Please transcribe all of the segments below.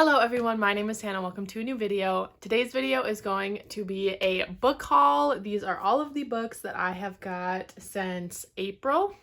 Hello everyone, my name is Hannah. Welcome to a new video. Today's video is going to be a book haul. These are all of the books that I have got since April.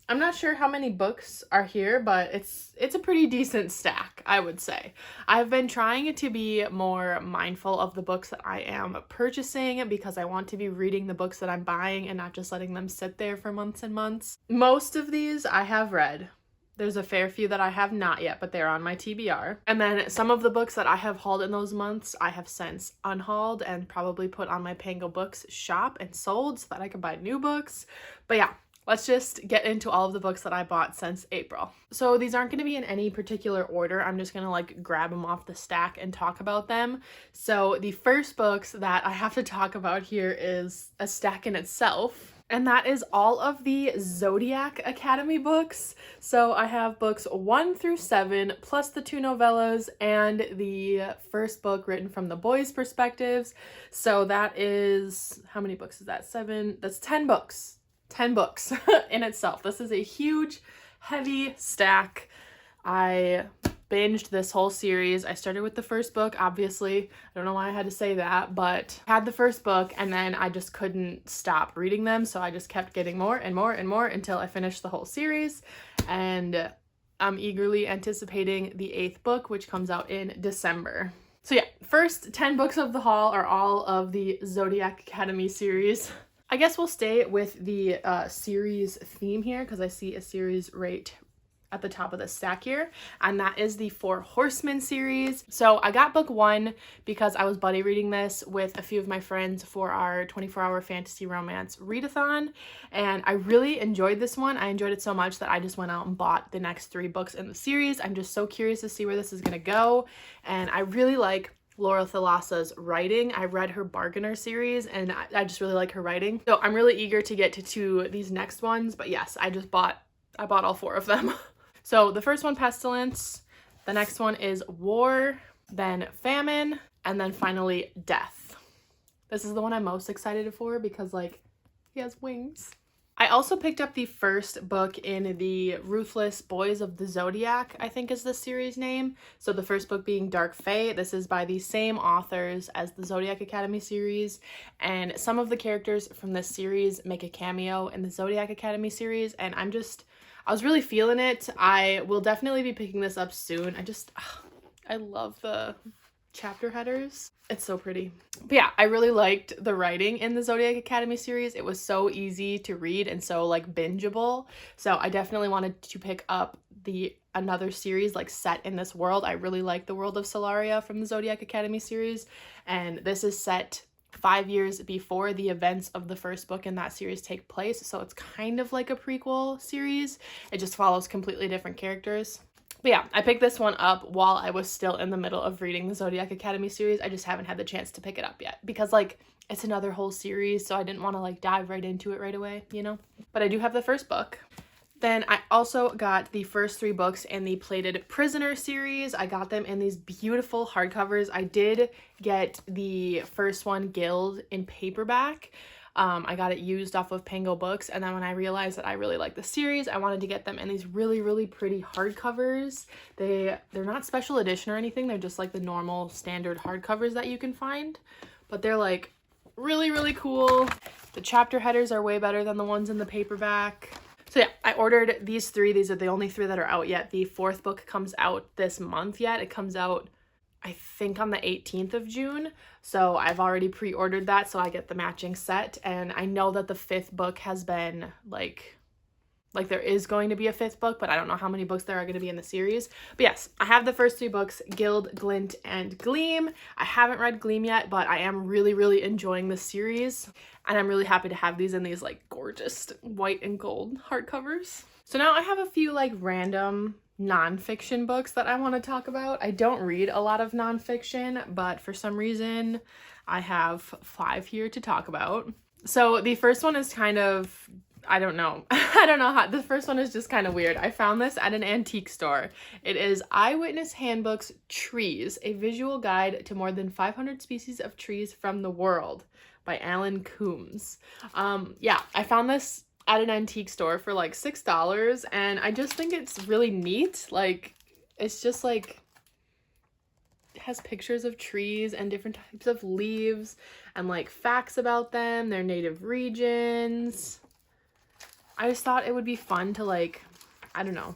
I'm not sure how many books are here, but it's a pretty decent stack, I would say. I've been trying to be more mindful of the books that I am purchasing because I want to be reading the books that I'm buying and not just letting them sit there for months and months. Most of these I have read. There's a fair few that I have not yet, but they're on my TBR. And then some of the books that I have hauled in those months, I have since unhauled and probably put on my Pango Books shop and sold so that I can buy new books. But yeah, let's just get into all of the books that I bought since April. So these aren't going to be in any particular order. I'm just going to grab them off the stack and talk about them. So the first books that I have to talk about here is a stack in itself. And that is all of the Zodiac Academy books. So I have books 1 through 7, plus the 2 novellas and the first book written from the boys' perspectives. So that is, how many books is that? 7, that's 10 books. 10 books in itself. This is a huge, heavy stack. I binged this whole series. I started with the first book, obviously. I don't know why I had to say that, but I had the first book and then I just couldn't stop reading them. So I just kept getting more and more and more until I finished the whole series. And I'm eagerly anticipating the 8th book, which comes out in December. So yeah, first 10 books of the haul are all of the Zodiac Academy series. I guess we'll stay with the series theme here because I see a series right at the top of the stack here, and that is the 4 Horsemen series. So I got book 1 because I was buddy reading this with a few of my friends for our 24-hour fantasy romance readathon, and I really enjoyed this one. I enjoyed it so much that I just went out and bought the next 3 books in the series. I'm just so curious to see where this is gonna go, and I really like Laura Thalassa's writing. I read her Bargainer series and I just really like her writing. So I'm really eager to get to these next ones, but yes, I bought all 4 of them. So the first one, Pestilence, the next one is War, then Famine, and then finally Death. This is the one I'm most excited for because he has wings. I also picked up the first book in the Ruthless Boys of the Zodiac, I think is the series name. So the first book being Dark Fae. This is by the same authors as the Zodiac Academy series. And some of the characters from this series make a cameo in the Zodiac Academy series. And I was really feeling it. I will definitely be picking this up soon. I love the chapter headers. It's so pretty. But yeah, I really liked the writing in the Zodiac Academy series. It was so easy to read and so bingeable. So I definitely wanted to pick up another series set in this world. I really like the world of Solaria from the Zodiac Academy series, and this is set 5 years before the events of the first book in that series take place. So it's kind of like a prequel series. It just follows completely different characters. But yeah, I picked this one up while I was still in the middle of reading the Zodiac Academy series. I just haven't had the chance to pick it up yet because it's another whole series, so I didn't want to dive right into it right away, you know? But I do have the first book. Then I also got the first 3 books in the Plated Prisoner series. I got them in these beautiful hardcovers. I did get the first one, Guild, in paperback. I got it used off of Pango Books, and then when I realized that I really liked the series, I wanted to get them in these really, really pretty hardcovers. They're not special edition or anything. They're just the normal standard hardcovers that you can find, but they're really, really cool. The chapter headers are way better than the ones in the paperback. So yeah, I ordered these 3. These are the only 3 that are out yet. The 4th book comes out this month yet. It comes out, I think, on the 18th of June. So I've already pre-ordered that so I get the matching set. And I know that the 5th book has been there is going to be a 5th book, but I don't know how many books there are going to be in the series. But yes, I have the first 3 books, Guild, Glint, and Gleam. I haven't read Gleam yet, but I am really, really enjoying the series. And I'm really happy to have these in these gorgeous white and gold hardcovers. So now I have a few random nonfiction books that I want to talk about. I don't read a lot of nonfiction, but for some reason I have 5 here to talk about. So the first one is kind of, I don't know how, the first one is just kind of weird. I found this at an antique store. It is Eyewitness Handbooks Trees, a visual guide to more than 500 species of trees from the world by Alan Coombs. Yeah, I found this at an antique store for $6, and I just think it's really neat. It's just has pictures of trees and different types of leaves and like facts about them, their native regions. I just thought it would be fun to like, I don't know,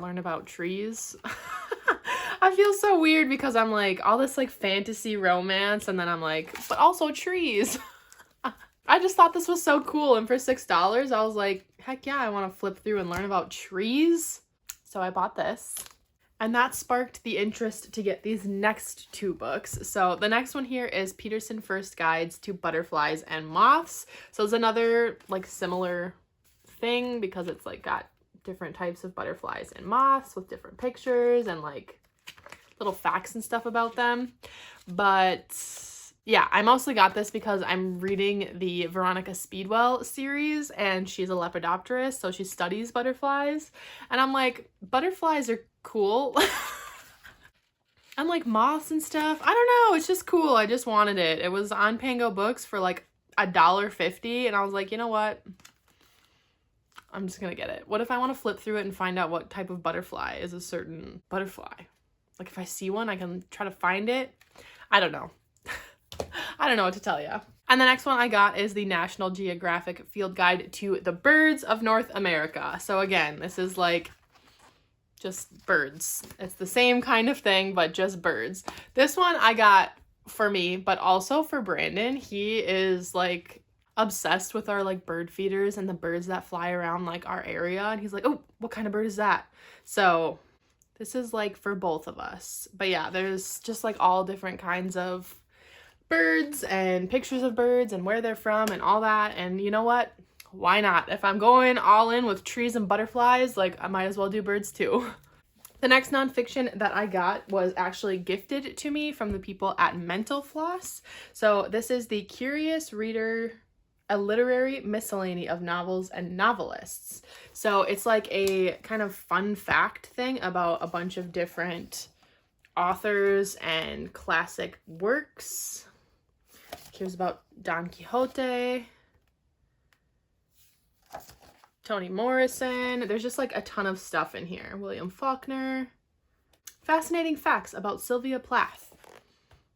learn about trees. I feel so weird because I'm like all this like fantasy romance and then I'm like, but also trees. I just thought this was so cool, and for $6 I was like, heck yeah, I want to flip through and learn about trees. So I bought this. And that sparked the interest to get these next two books. So the next one here is Peterson First Guides to Butterflies and Moths. So it's another like similar thing because it's like got different types of butterflies and moths with different pictures and like little facts and stuff about them. But yeah, I mostly got this because I'm reading the Veronica Speedwell series and she's a lepidopterist, so she studies butterflies. And I'm like, butterflies are cool. And like moths and stuff, I don't know, it's just cool. I just wanted it. It was on Pango Books for like $1.50 and I was like, you know what? I'm just gonna get it. What if I want to flip through it and find out what type of butterfly is a certain butterfly? Like if I see one, I can try to find it. I don't know. I don't know what to tell you. And the next one I got is the National Geographic Field Guide to the Birds of North America. So again, this is like just birds. It's the same kind of thing, but just birds. This one I got for me, but also for Brandon. He is like obsessed with our like bird feeders and the birds that fly around like our area. And he's like, oh, what kind of bird is that? So this is like for both of us. But yeah, there's just like all different kinds of birds and pictures of birds and where they're from and all that. And you know what? Why not? If I'm going all in with trees and butterflies, like I might as well do birds too. The next nonfiction that I got was actually gifted to me from the people at Mental Floss. So this is The Curious Reader, a literary miscellany of novels and novelists. So it's like a kind of fun fact thing about a bunch of different authors and classic works. Here's about Don Quixote, Toni Morrison. There's just like a ton of stuff in here. William Faulkner. Fascinating facts about Sylvia Plath.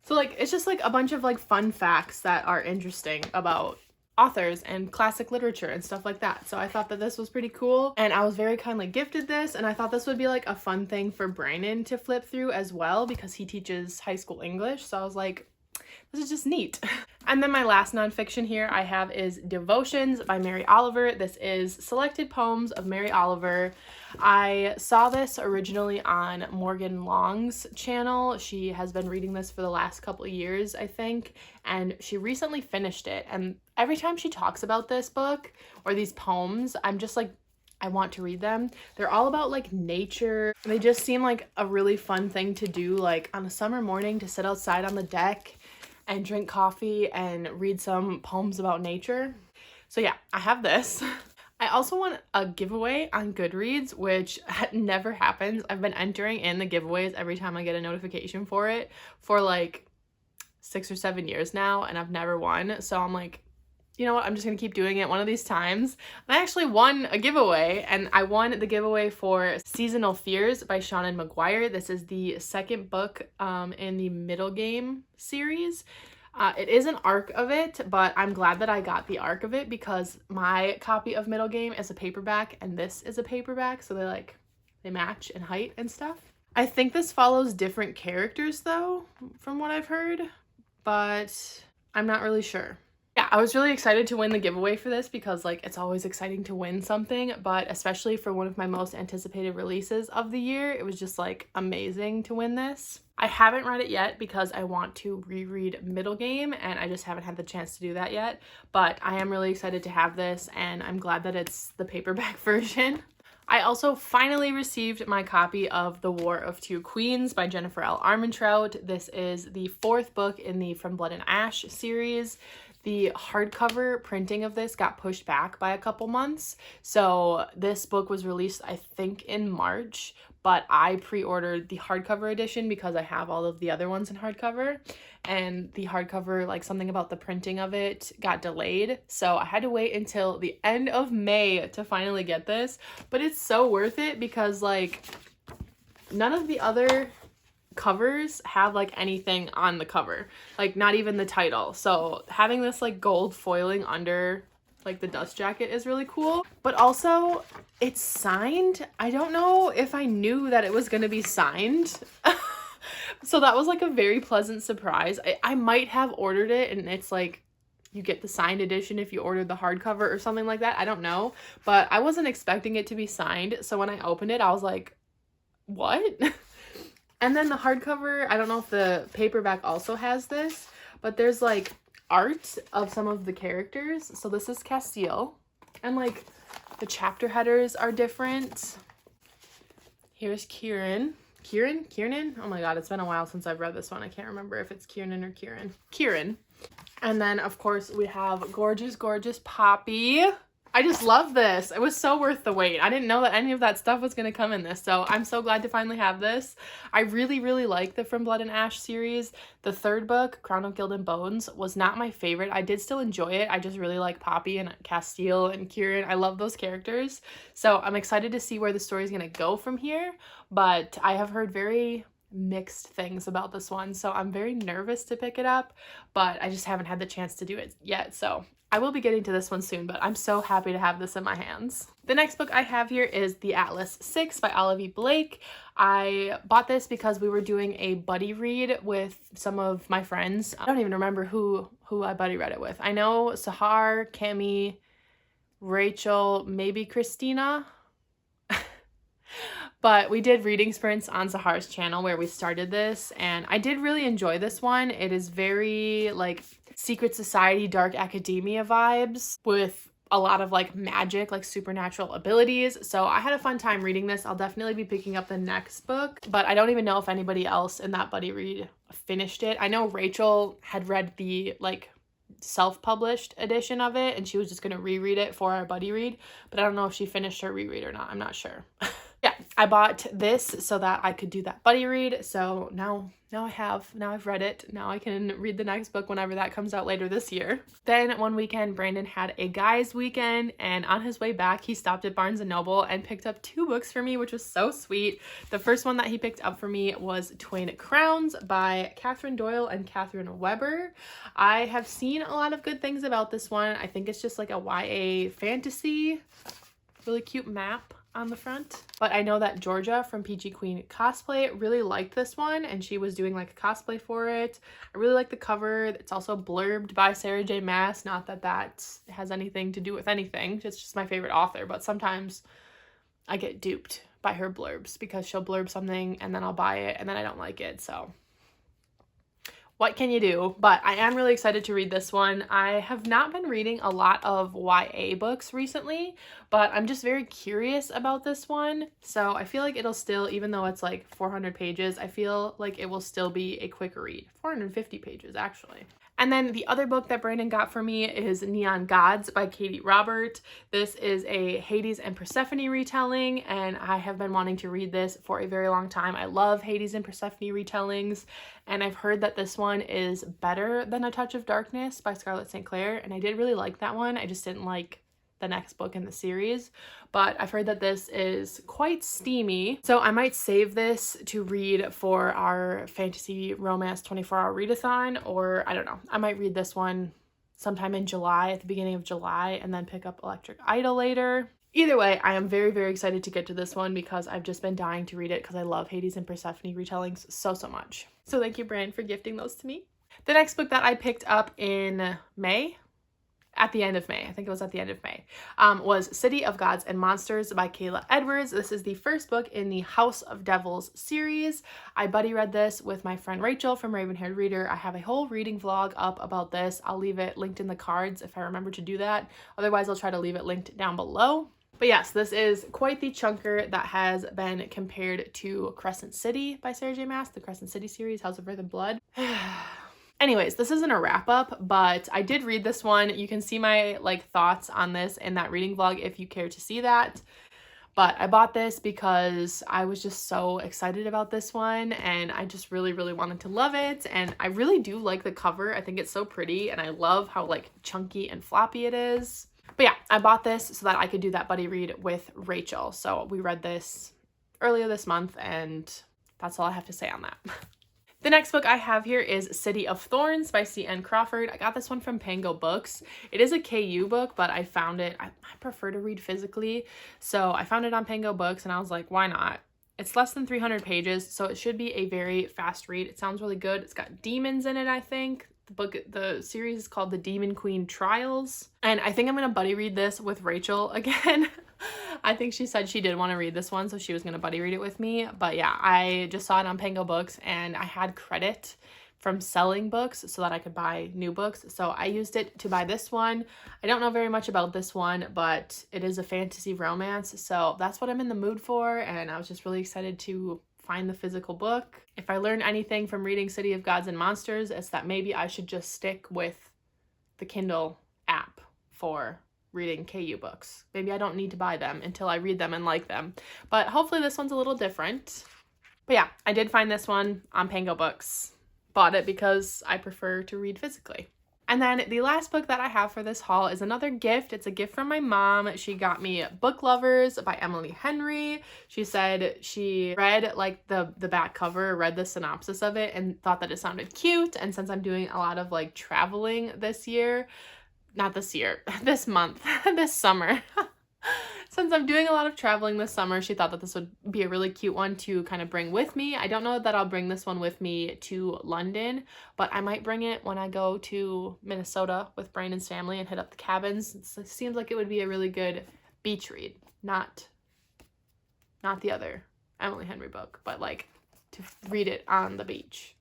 So like it's just like a bunch of like fun facts that are interesting about authors and classic literature and stuff like that. So I thought that this was pretty cool, and I was very kindly gifted this, and I thought this would be like a fun thing for Brandon to flip through as well because he teaches high school English. So I was like, this is just neat. And then my last nonfiction here I have is Devotions by Mary Oliver. This is selected poems of Mary Oliver. I saw this originally on Morgan Long's channel. She has been reading this for the last couple of years, I think, and she recently finished it. And every time she talks about this book or these poems, I'm just like, I want to read them. They're all about like nature. They just seem like a really fun thing to do like on a summer morning, to sit outside on the deck and drink coffee and read some poems about nature. So yeah, I have this. I also want a giveaway on Goodreads, which never happens. I've been entering in the giveaways every time I get a notification for it for like 6 or 7 years now, and I've never won. So I'm like, you know what, I'm just gonna keep doing it one of these times. And I actually won a giveaway, and I won the giveaway for Seasonal Fears by Shannon McGuire. This is the second book in the Middle Game series. It is an arc of it, but I'm glad that I got the arc of it because my copy of Middle Game is a paperback and this is a paperback, so they match in height and stuff. I think this follows different characters though, from what I've heard, but I'm not really sure. Yeah, I was really excited to win the giveaway for this because like it's always exciting to win something, but especially for one of my most anticipated releases of the year, it was just like amazing to win this. I haven't read it yet because I want to reread Middle Game and I just haven't had the chance to do that yet, but I am really excited to have this and I'm glad that it's the paperback version. I also finally received my copy of The War of Two Queens by Jennifer L. Armentrout. This is the 4th book in the From Blood and Ash series. The hardcover printing of this got pushed back by a couple months. So this book was released, I think, in March, but I pre-ordered the hardcover edition because I have all of the other ones in hardcover. And the hardcover, like something about the printing of it got delayed. So I had to wait until the end of May to finally get this. But it's so worth it because like none of the other covers have like anything on the cover, like not even the title. So having this like gold foiling under like the dust jacket is really cool. But also it's signed. I don't know if I knew that it was gonna be signed. So that was like a very pleasant surprise. I might have ordered it and it's like you get the signed edition if you ordered the hardcover or something like that. I don't know, but I wasn't expecting it to be signed. So when I opened it, I was like, what? And then the hardcover, I don't know if the paperback also has this, but there's like art of some of the characters. So this is Castile, and like the chapter headers are different. Here's Kieran. Kieran? Oh my god, it's been a while since I've read this one. I can't remember if it's Kieran or Kieran. And then of course we have gorgeous Poppy. I just love this. It was so worth the wait. I didn't know that any of that stuff was going to come in this, so I'm so glad to finally have this. I really like the From Blood and Ash series. The third book, Crown of Gilded Bones, was not my favorite. I did still enjoy it. I just really like Poppy and Castile and Kieran. I love those characters. So I'm excited to see where the story is going to go from here, but I have heard very mixed things about this one, so I'm very nervous to pick it up, but I just haven't had the chance to do it yet, so I will be getting to this one soon, but I'm so happy to have this in my hands. The next book I have here is The Atlas 6 by Olivia Blake. I bought this because we were doing a buddy read with some of my friends. I don't even remember who I buddy read it with. I know Sahar, Cami, Rachel, maybe Christina. But we did reading sprints on Sahar's channel where we started this, and I did really enjoy this one. It is very like secret society, dark academia vibes with a lot of like magic, like supernatural abilities. So I had a fun time reading this. I'll definitely be picking up the next book, but I don't even know if anybody else in that buddy read finished it. I know Rachel had read the like self-published edition of it and she was just going to reread it for our buddy read, but I don't know if she finished her reread or not. I'm not sure. Yeah, I bought this so that I could do that buddy read. So now I've read it. Now I can read the next book whenever that comes out later this year. Then one weekend, Brandon had a guys weekend, and on his way back, he stopped at Barnes & Noble and picked up 2 books for me, which was so sweet. The first one that he picked up for me was Twin Crowns by Catherine Doyle and Catherine Weber. I have seen a lot of good things about this one. I think it's just like a YA fantasy, really cute map on the front. But I know that Georgia from Peachy Queen Cosplay really liked this one, and she was doing like a cosplay for it. I really like the cover. It's also blurbed by Sarah J. Maas. Not that that has anything to do with anything. It's just my favorite author, but sometimes I get duped by her blurbs because she'll blurb something and then I'll buy it and then I don't like it. So what can you do? But I am really excited to read this one. I have not been reading a lot of YA books recently, but I'm just very curious about this one. So I feel like it'll still, even though it's like 400 pages, I feel like it will still be a quick read. 450 pages, actually. And then the other book that Brandon got for me is Neon Gods by Katie Robert. This is a Hades and Persephone retelling, and I have been wanting to read this for a very long time. I love Hades and Persephone retellings, and I've heard that this one is better than A Touch of Darkness by Scarlett St. Clair, and I did really like that one. I just didn't like the next book in the series, but I've heard that this is quite steamy, so I might save this to read for our fantasy romance 24-hour readathon, or I don't know, I might read this one sometime in July, at the beginning of July, and then pick up Electric Idol later. Either way, I am very, very excited to get to this one because I've just been dying to read it because I love Hades and Persephone retellings so much. So thank you, Brand, for gifting those to me. The next book that I picked up in May, at the end of May, I think it was at the end of May, was City of Gods and Monsters by Kayla Edwards. This is the first book in the House of Devils series. I buddy read this with my friend Rachel from Raven-Haired Reader. I have a whole reading vlog up about this. I'll leave it linked in the cards if I remember to do that. Otherwise, I'll try to leave it linked down below. But yes, this is quite the chunker that has been compared to Crescent City by Sarah J. Maas, the Crescent City series, House of Earth and Blood. Anyways, this isn't a wrap up, but I did read this one. You can see my thoughts on this in that reading vlog if you care to see that. But I bought this because I was just so excited about this one, and I just really wanted to love it. And I really do like the cover. I think it's so pretty, and I love how chunky and floppy it is. But yeah, I bought this so that I could do that buddy read with Rachel. So we read this earlier this month, and that's all I have to say on that. The next book I have here is City of Thorns by C.N. Crawford. I got this one from Pango Books. It is a KU book, but I found it, I prefer to read physically. So I found it on Pango Books and I was like, why not? It's less than 300 pages, so it should be a very fast read. It sounds really good. It's got demons in it, I think. The series is called The Demon Queen Trials. And I think I'm going to buddy read this with Rachel again. I think she said she did want to read this one, so she was going to buddy read it with me. But yeah, I just saw it on Pango Books and I had credit from selling books so that I could buy new books. So I used it to buy this one. I don't know very much about this one, but it is a fantasy romance. So that's what I'm in the mood for. And I was just really excited to find the physical book. If I learned anything from reading City of Gods and Monsters, it's that maybe I should just stick with the Kindle app for reading KU books. Maybe I don't need to buy them until I read them and like them. But hopefully this one's a little different. But yeah, I did find this one on Pango Books. Bought it because I prefer to read physically. And then the last book that I have for this haul is another gift. It's a gift from my mom. She got me Book Lovers by Emily Henry. She said she read like the back cover, read the synopsis of it and thought that it sounded cute. And since I'm doing a lot of like traveling this year, not this year, this month, this summer. Since I'm doing a lot of traveling this summer, she thought that this would be a really cute one to kind of bring with me. I don't know that I'll bring this one with me to London, but I might bring it when I go to Minnesota with Brandon's family and hit up the cabins. It seems like it would be a really good beach read. Not the other Emily Henry book, but like to read it on the beach.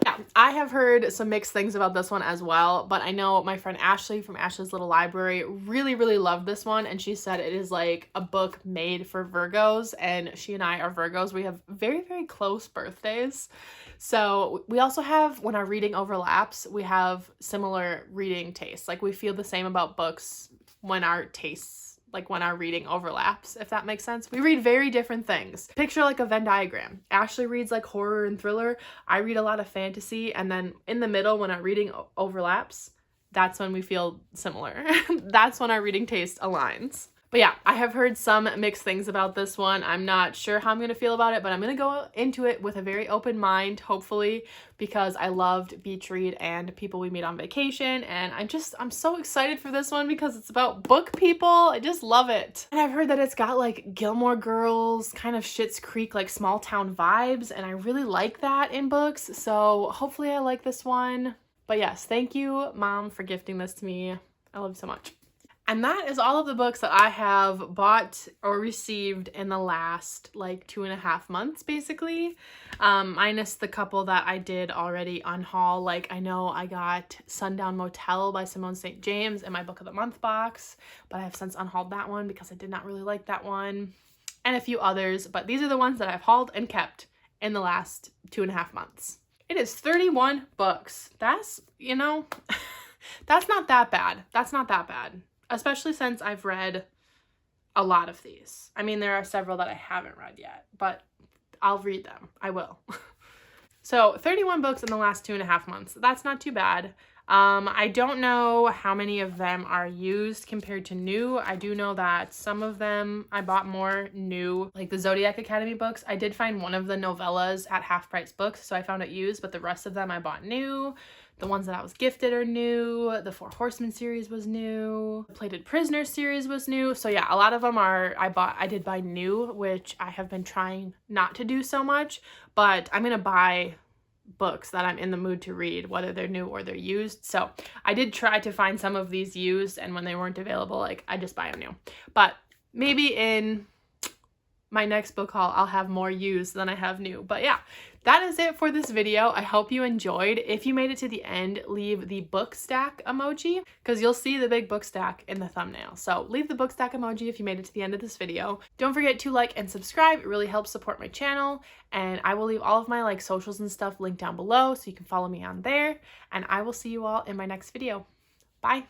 Yeah, I have heard some mixed things about this one as well, but I know my friend Ashley from Ashley's Little Library really loved this one, and she said it is like a book made for Virgos, and she and I are Virgos. We have very close birthdays, so we also have, when our reading overlaps, we have similar reading tastes. Like we feel the same about books when our tastes, like when our reading overlaps, if that makes sense. We read very different things. Picture like a Venn diagram. Ashley reads like horror and thriller. I read a lot of fantasy. And then in the middle, when our reading overlaps, that's when we feel similar. That's when our reading taste aligns. But yeah, I have heard some mixed things about this one. I'm not sure how I'm going to feel about it, but I'm going to go into it with a very open mind, hopefully, because I loved Beach Read and People We Meet on Vacation. And I'm so excited for this one because it's about book people. I just love it. And I've heard that it's got like Gilmore Girls, kind of Schitt's Creek, like small town vibes. And I really like that in books. So hopefully I like this one. But yes, thank you, Mom, for gifting this to me. I love you so much. And that is all of the books that I have bought or received in the last like 2.5 months, basically. Minus the couple that I did already unhaul. Like I know I got Sundown Motel by Simone St. James in my Book of the Month box, but I have since unhauled that one because I did not really like that one. And a few others, but these are the ones that I've hauled and kept in the last 2.5 months. It is 31 books. That's, you know, that's not that bad. That's not that bad. Especially since I've read a lot of these. I mean, there are several that I haven't read yet, but I'll read them. I will. So 31 books in the last 2.5 months. That's not too bad. I don't know how many of them are used compared to new. I do know that some of them I bought more new, like the Zodiac Academy books. I did find one of the novellas at Half Price Books, so I found it used, but the rest of them I bought new. The ones that I was gifted are new. The Four Horsemen series was new. The Plated Prisoners series was new. So yeah, a lot of them I did buy new, which I have been trying not to do so much, but I'm gonna buy books that I'm in the mood to read, whether they're new or they're used. So I did try to find some of these used, and when they weren't available, like I just buy them new. But maybe in my next book haul, I'll have more used than I have new. But yeah, that is it for this video. I hope you enjoyed. If you made it to the end, leave the book stack emoji because you'll see the big book stack in the thumbnail. So leave the book stack emoji if you made it to the end of this video. Don't forget to like and subscribe. It really helps support my channel. And I will leave all of my like socials and stuff linked down below so you can follow me on there. And I will see you all in my next video. Bye.